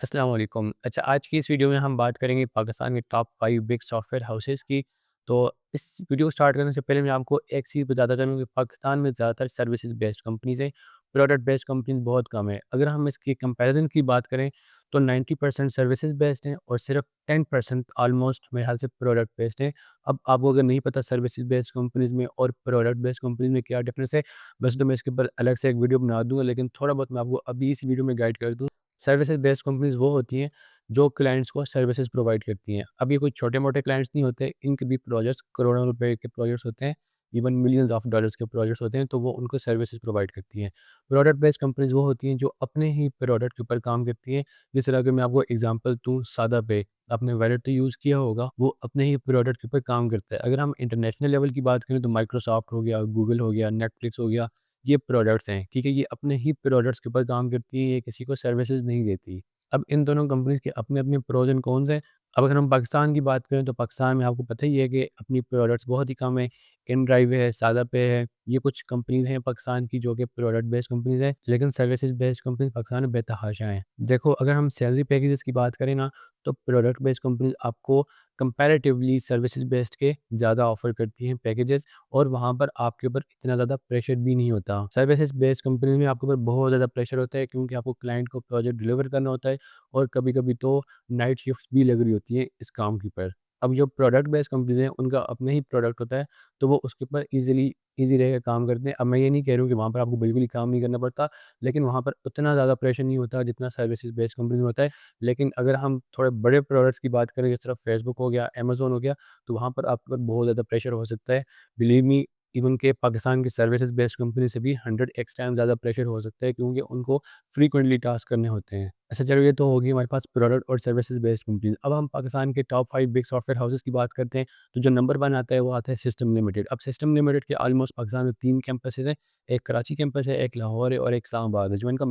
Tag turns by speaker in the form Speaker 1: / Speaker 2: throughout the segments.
Speaker 1: अस्सलाम वालेकुम। अच्छा, आज की इस वीडियो में हम बात करेंगे पाकिस्तान के टॉप 5 बिग सॉफ्टवेयर हाउसेज़ की। तो इस वीडियो को स्टार्ट करने से पहले मैं आपको एक चीज़ बताता चलूँ कि पाकिस्तान में ज़्यादातर सर्विसेज़ बेस्ड कंपनीज़ हैं, प्रोडक्ट बेस्ड कंपनीज़ बहुत कम है। अगर हम इसकी कंपैरिज़न की बात करें तो 90% सर्विसेज़ बेस्ड हैं और सिर्फ 10% ऑलमोस्ट मेरे ख्याल से प्रोडक्ट बेस्ड हैं। अब आपको अगर नहीं पता सर्विसेज़ बेस्ड कंपनीज़ में और प्रोडक्ट बेस्ड कंपनीज़ में क्या डिफरेंस है, वैसे तो मैं इसके ऊपर अलग से एक वीडियो बना दूँगा, लेकिन थोड़ा बहुत मैं आपको अभी इस वीडियो में गाइड कर दूँ। सर्विसेज बेस्ड कंपनीज़ वो होती हैं जो क्लाइंट्स को सर्विसेज प्रोवाइड करती हैं। अब ये कोई छोटे-मोटे क्लाइंट्स नहीं होते, इनके भी प्रोजेक्ट्स करोड़ों रुपए के प्रोजेक्ट्स होते हैं, इवन मिलियंस ऑफ डॉलर्स के प्रोजेक्ट्स होते हैं, तो वो उनको सर्विसेज प्रोवाइड करती हैं। प्रोडक्ट बेस्ड कंपनीज़ वो होती हैं जो अपने ही प्रोडक्ट के ऊपर काम करती हैं। जिस तरह अगर मैं आपको एग्जांपल दूँ, सादा पे, आपने वैलेट तो यूज़ किया होगा, वो अपने ही प्रोडक्ट के ऊपर काम करता है। अगर हम इंटरनेशनल लेवल की बात करें तो माइक्रोसॉफ्ट हो गया, गूगल हो गया, नेटफ्लिक्स हो गया, ये प्रोडक्ट्स हैं, ठीक है? ये अपने ही प्रोडक्ट्स के ऊपर काम करती हैं, ये किसी को सर्विसेज नहीं देती। अब इन दोनों कंपनीज़ के अपने-अपने प्रोज़ एंड कॉन्स हैं। अब अगर हम पाकिस्तान की बात करें तो पाकिस्तान में आपको पता ही है कि अपनी प्रोडक्ट्स बहुत ही कम है। इनड्राइव है, सादा पे है, ये कुछ कंपनीज़ हैं पाकिस्तान की जो कि प्रोडक्ट बेस्ड कंपनीज़ हैं, लेकिन सर्विसेज़ बेस्ड कंपनी पाकिस्तान में बेतहाशा हैं। देखो, अगर हम सैलरी पैकेजेज़ की बात करें ना, तो प्रोडक्ट बेस्ड कंपनीज़ आपको कंपैरेटिवली सर्विसेज़ बेस्ड के ज़्यादा ऑफ़र करती हैं पैकेजेज़, और वहाँ पर आपके ऊपर इतना ज़्यादा प्रेशर भी नहीं होता। सर्विसेज़ बेस्ड कंपनी में आपके ऊपर बहुत ज़्यादा प्रेशर होता है, क्योंकि आपको क्लाइंट को प्रोजेक्ट डिलीवर करना होता है, और कभी-कभी तो नाइट शिफ्ट्स भी लग रही होती हैं इस काम के ऊपर। अब जो प्रोडक्ट बेस्ड कंपनीज़ हैं, उनका अपना ही प्रोडक्ट होता है, तो वो उसके ऊपर ईज़ी रह के काम करते हैं। अब मैं ये नहीं कह रहा हूँ कि वहाँ पर आपको बिल्कुल ही काम नहीं करना पड़ता, लेकिन वहाँ पर उतना ज़्यादा प्रेशर नहीं होता जितना सर्विसेज़ बेस्ड कंपनी में होता है। लेकिन अगर हम थोड़े बड़े प्रोडक्ट्स की बात करें, जिस तरह फेसबुक हो गया, अमेज़न हो गया, तो वहाँ पर आपके ऊपर बहुत ज़्यादा प्रेशर हो सकता है। बिलीव मी, इवन के पाकिस्तान की सर्विसेज़ बेस्ड कंपनी से भी 100 एक्स टाइम ज़्यादा प्रेशर हो सकता है, क्योंकि उनको फ्रीक्वेंटली टास्क करने होते हैं। अच्छा, चलो ये तो होगी हमारे पास प्रोडक्ट और सर्विसेज़ बेस्ड कंपनीज़। अब हम पाकिस्तान के टॉप 5 बिग सॉफ्टवेयर हाउसेज़ की बात करते हैं, तो जो नंबर 1 आता है वो आता है सिस्टम लिमिटेड। अब सिस्टम लिमिटेड के ऑलमोस्ट पाकिस्तान में 3 कैंपसेज़ हैं, एक कराची कैंपस है, एक लाहौर है और एक इस्लामाबाद है। जो इनका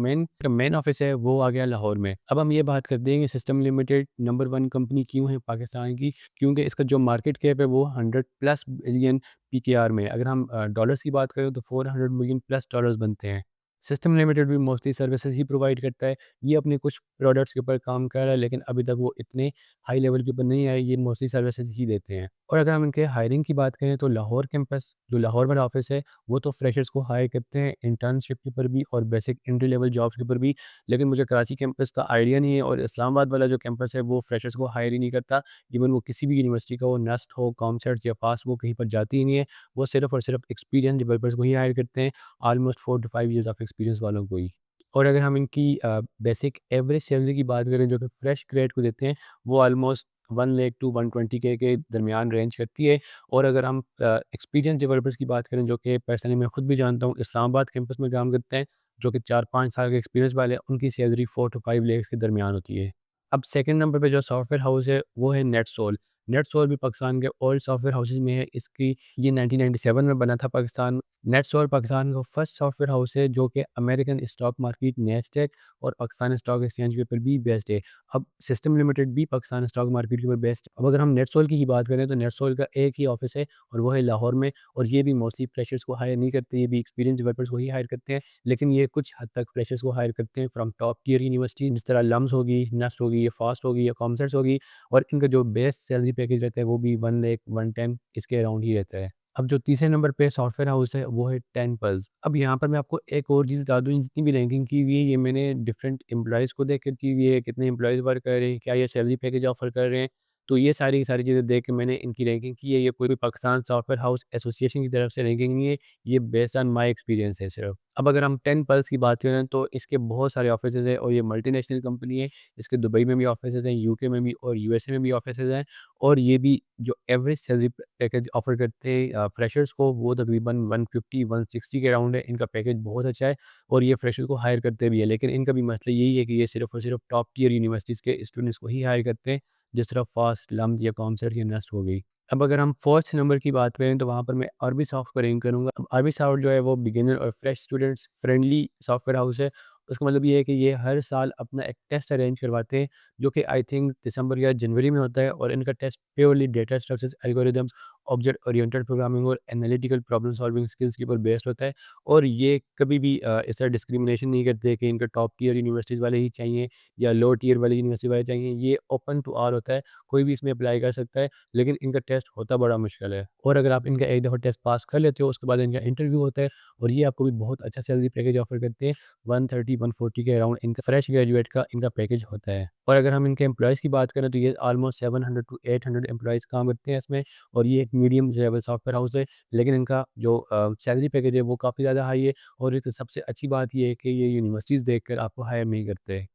Speaker 1: मेन ऑफिस है वो आ गया लाहौर में। अब हम ये बात करते हैं कि सिस्टम लिमिटेड नंबर 1 कंपनी क्यों है पाकिस्तान की? क्योंकि इसका जो मार्केट कैप है वो 100 प्लस बिलियन पीकेआर में है। अगर हम डॉलर्स की बात करें तो 400 मिलियन प्लस डॉलर्स बनते हैं। सिस्टम लिमिटेड भी मोस्टली सर्विसेज ही प्रोवाइड करता है। ये अपने कुछ प्रोडक्ट्स के ऊपर काम कर रहा है, लेकिन अभी तक वो इतने हाई लेवल के ऊपर नहीं आए, ये मोस्टली सर्विसेज ही देते हैं। और अगर हम इनके हायरिंग की बात करें तो लाहौर कैंपस, जो लाहौर वाला ऑफिस है, वो तो फ्रेशर्स को हायर करते हैं इंटर्नशिप के ऊपर भी और बेसिक एंट्री लेवल जॉब्स के ऊपर भी। लेकिन मुझे कराची कैंपस का आइडिया नहीं है, और इस्लामाबाद वाला जो कैंपस है वो फ्रेशर्स को हायर ही नहीं करता। इवन वो किसी भी यूनिवर्सिटी का, वो नेस्ट हो, कॉमसेट या पास, वो कहीं पर जाती ही नहीं है। वो सिर्फ और सिर्फ एक्सपीरियंस डेवलपर्स को ही हायर करते हैं, almost 4 to 5 years of experience वालों को ही। और अगर हम इनकी बेसिक एवरेज सैलरी की बात करें जो कि फ्रेश ग्रेड को देते हैं, वो ऑलमोस्ट 1 लाख टू 120 के दरमियान रेंज करती है। और अगर हम एक्सपीरियंस डेवलपर्स की बात करें, जो कि पर्सनली मैं खुद भी जानता हूँ, इस्लामाबाद कैंपस में काम करते हैं, जो कि 4-5 साल के एक्सपीरियंस वाले हैं, उनकी सैलरी 4 टू 5 लाख के दरमियान होती है। अब सेकंड नंबर पे जो सॉफ्टवेयर हाउस है वो है नेटसोल। नेटसोल भी पाकिस्तान के ओल्ड सॉफ्टवेयर हाउसेज में है। इसकी ये 1997 में बना था पाकिस्तान। नेटसोल पाकिस्तान का फर्स्ट सॉफ्टवेयर हाउस है जो कि अमेरिकन स्टॉक मार्केट नैस्डैक और पाकिस्तान स्टॉक एक्सचेंज के ऊपर भी बेस्ड है। अब सिस्टम लिमिटेड भी पाकिस्तान स्टॉक मार्केट के ऊपर बेस्ड है। अब अगर हम नेटसोल की ही बात करें तो नेटसोल का एक ही ऑफिस है, और वो है लाहौर में, और ये भी मोस्टली फ्रेशर्स को हायर नहीं करते, ये भी एक्सपीरियंस डेवलपर्स को ही हायर करते हैं। लेकिन ये कुछ हद तक फ्रेशर्स को हायर करते हैं फ्रॉम टॉप टियर यूनिवर्सिटी, जिस तरह लम्स होगी, नेस्ट होगी, या फास्ट होगी, या कॉमसेट्स होगी। और इनका जो बेस सैलरी पैकेज रहता है वो भी 1 लाख 110 इसके अराउंड ही रहता है। अब जो तीसरे नंबर पे सॉफ्टवेयर हाउस है वो है टेन पल्स। अब यहाँ पर मैं आपको एक और चीज़ बता दूँ, जितनी भी रैंकिंग की हुई है ये मैंने डिफरेंट एम्प्लॉइज़ को देख कर की हुई है, कितने एम्प्लॉइज़ वर्क कर रहे हैं, क्या ये सैलरी पैकेज ऑफर कर रहे हैं। तो ये सारी की सारी चीज़ें देख के मैंने इनकी रैंकिंग की है। ये कोई भी पाकिस्तान सॉफ्टवेयर हाउस एसोसिएशन की तरफ से रैंकिंग नहीं है, ये बेस्ड ऑन माय एक्सपीरियंस है सिर्फ। अब अगर हम टेन पल्स की बात करें तो इसके बहुत सारे ऑफिसेज़ हैं, और ये मल्टीनेशनल कंपनी है। इसके दुबई में भी ऑफिसेज़ हैं, यूके में भी और यूएसए में भी ऑफिसेज़ हैं। और ये भी जो एवरेज सैलरी पैकेज ऑफर करते हैं फ्रेशर्स को, वो तकरीबन 150-160 के अराउंड है। इनका पैकेज बहुत अच्छा है, और ये फ्रेशर्स को हायर करते भी है। लेकिन इनका भी मसला यही है कि ये सिर्फ और सिर्फ टॉप टियर यूनिवर्सिटीज़ के स्टूडेंट्स को ही हायर करते हैं, जिस तरह फास्ट, लम्स या कॉमसर्ट या नेस्ट हो गई। अब अगर हम फर्स्ट नंबर की बात करें तो वहाँ पर मैं अरबी सॉफ्ट को रैंक करूँगा। अब अरबी सॉफ्ट जो है वो बिगिनर और fresh students friendly software house है। उसका मतलब ये है कि ये हर साल अपना एक टेस्ट अरेंज करवाते हैं, जो कि आई थिंक दिसंबर या जनवरी में होता है, और इनका test purely data structures, algorithms object oriented programming और एनालिटिकल प्रॉब्लम सॉल्विंग स्किल्स के ऊपर बेस्ड होता है। और ये कभी भी ऐसा डिस्क्रिमिनेशन नहीं करते कि इनका टॉप टियर यूनिवर्सिटीज़ वाले ही चाहिए या लो टियर वाली यूनिवर्सिटी वाले चाहिए। ये ओपन टू ऑल होता है, कोई भी इसमें अप्लाई कर सकता है, लेकिन इनका टेस्ट होता बड़ा मुश्किल है। और अगर आप इनका एक दफ़ा टेस्ट पास कर लेते हो, उसके बाद इनका इंटरव्यू होता है और ये आपको भी बहुत अच्छा सैलरी पैकेज ऑफर करते हैं। 130-140 के अराउंड इनका फ्रेश ग्रेजुएट का इनका पैकेज होता है। और अगर हम इनके एम्प्लॉइज़ की बात करें तो ये ऑलमोस्ट 700 टू 800 एम्प्लॉइज़ काम करते हैं इसमें। और ये एक मीडियम लेवल सॉफ्टवेयर हाउस है, लेकिन इनका जो सैलरी पैकेज है वो काफ़ी ज़्यादा हाई है। और एक सबसे अच्छी बात ये है कि ये यूनिवर्सिटीज़ देखकर आपको हायर नहीं करते।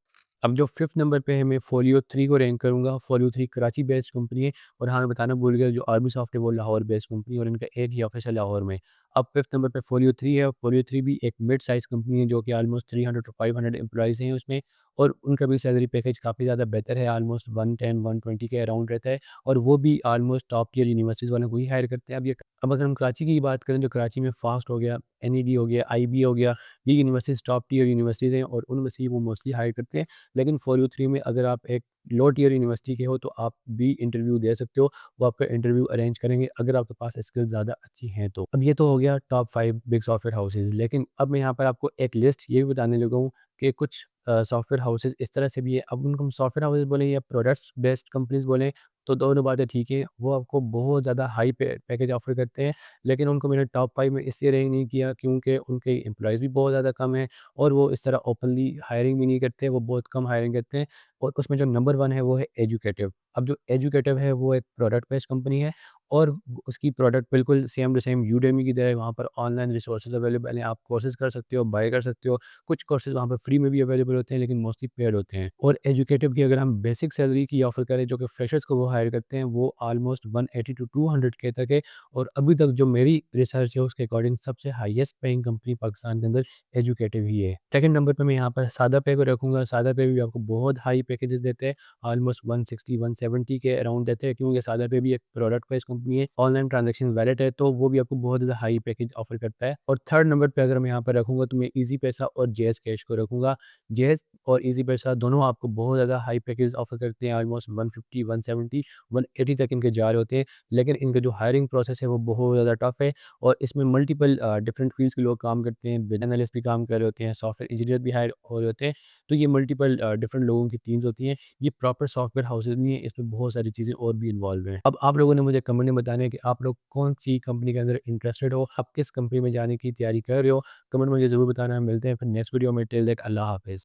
Speaker 1: अब जो 5th नंबर पे है, मैं फोलियो 3 को रैंक करूँगा। फोलियो 3 कराची बेस्ड कंपनी है। और हाँ, मैं बताना भूल गया, जो आर्मी सॉफ्ट है वो लाहौर बेस्ड कंपनी है और इनका एक ही ऑफिस है लाहौर में। अब 5th नंबर पे फोलियो 3 है। फोलियो 3 भी एक मिड साइज़ कंपनी है जो कि ऑलमोस्ट 300 टू 500 एम्प्लॉइज़ हैं उसमें। और उनका भी सैलरी पैकेज काफ़ी ज़्यादा बेहतर है, ऑलमोस्ट 110-120 के अराउंड रहता है। और वो भी ऑलमोस्ट टॉप टियर यूनिवर्सिटीज़ वालों को ही हायर करते हैं। अब अगर हम कराची की बात करें, जो कराची में फास्ट हो गया, एनईडी हो गया, आईबी हो गया, ये यूनिवर्सिटीज़ टॉप टियर यूनिवर्सिटीज़ हैं और उनमें से ही वो मोस्टली हायर करते हैं। लेकिन फॉर यू 3 में अगर आप एक लो टियर यूनिवर्सिटी के हो तो आप भी इंटरव्यू दे सकते हो। वो आपका इंटरव्यू अरेंज करेंगे अगर आपके पास स्किल्स ज़्यादा अच्छी हैं तो। अब ये तो हो गया टॉप 5 बिग सॉफ्टवेयर हाउसेज़, लेकिन अब मैं यहाँ पर आपको एक लिस्ट ये भी बताने लगा हूँ कि कुछ सॉफ्टवेयर हाउसेज़ इस तरह से भी है। अब उनको हम सॉफ्टवेयर हाउसेज़ बोलें या प्रोडक्ट्स बेस्ड कंपनीज़ बोलें, तो दोनों बातें ठीक है। वो आपको बहुत ज़्यादा हाई पैकेज ऑफ़र करते हैं, लेकिन उनको मैंने टॉप 5 में इसलिए रैंक नहीं किया क्योंकि उनके एम्प्लॉइज़ भी बहुत ज़्यादा कम हैं और वो इस तरह ओपनली हायरिंग भी नहीं करते, वो बहुत कम हायरिंग करते हैं। और उसमें जो नंबर 1 है वो है एजुकेटिव। अब जो एजुकेटिव है वो एक प्रोडक्ट बेस्ड कंपनी है और उसकी प्रोडक्ट बिल्कुल सेम टू सेम यूडेमी की तरह है। वहाँ पर ऑनलाइन रिसोर्सेज़ अवेलेबल हैं, आप कोर्सेज़ कर सकते हो, बाय कर सकते हो। कुछ कोर्सेज़ वहाँ पे फ्री में भी अवेलेबल होते हैं, लेकिन मोस्टली पेड होते हैं। और एजुकेटिव की अगर हम बेसिक सैलरी की ऑफ़र करें, जो कि फ्रेशर्स को वो हायर करते हैं, वो ऑलमोस्ट 180 टू 200 के तक है। और अभी तक जो मेरी रिसर्च है उसके अकॉर्डिंग सबसे हाईएस्ट पेइंग कंपनी पाकिस्तान के अंदर एजुकेटिव ही है। सेकंड नंबर पे मैं यहाँ पर सादा पे को रखूँगा। सादा पे भी आपको बहुत हाई पैकेजेस देते हैं, ऑलमोस्ट 160-170 के अराउंड देते हैं, क्योंकि सादा पे भी एक प्रोडक्ट बेस्ड कंपनी है, ऑनलाइन ट्रांजैक्शन वैलेट है, तो वो भी आपको बहुत ज़्यादा हाई पैकेज ऑफर करता है। और थर्ड नंबर पे अगर मैं यहाँ पर रखूँगा तो मैं ईज़ी पैसा और जेएस कैश को रखूँगा। जेएस और ईज़ी पैसा दोनों आपको बहुत ज़्यादा हाई पैकेज ऑफर करते हैं, ऑलमोस्ट 150, 170, 180 तक इनके जा रहे होते हैं। लेकिन इनका जो हायरिंग प्रोसेस है वो बहुत ज़्यादा टफ है और इसमें मल्टीपल डिफरेंट फील्ड्स के लोग काम करते हैं, बिज़नेस एनालिस्ट भी काम कर रहे होते हैं, सॉफ्टवेयर इंजीनियर भी हायर हो रहे होते हैं। तो ये मल्टीपल डिफरेंट लोगों की टीम्स होती हैं। ये प्रॉपर सॉफ्टवेयर हाउसेज़ नहीं है, इसमें बहुत सारी चीज़ें और भी इन्वॉल्व हैं। अब आप लोगों ने मुझे कमेंट में बताना है कि आप लोग कौन-सी कंपनी के अंदर इंटरेस्टेड हो, आप किस कंपनी में जाने की तैयारी कर रहे हो? कमेंट में मुझे ज़रूर बताना। मिलते हैं फिर नेक्स्ट वीडियो में, टिल दैट अल्लाह हाफ़िज़।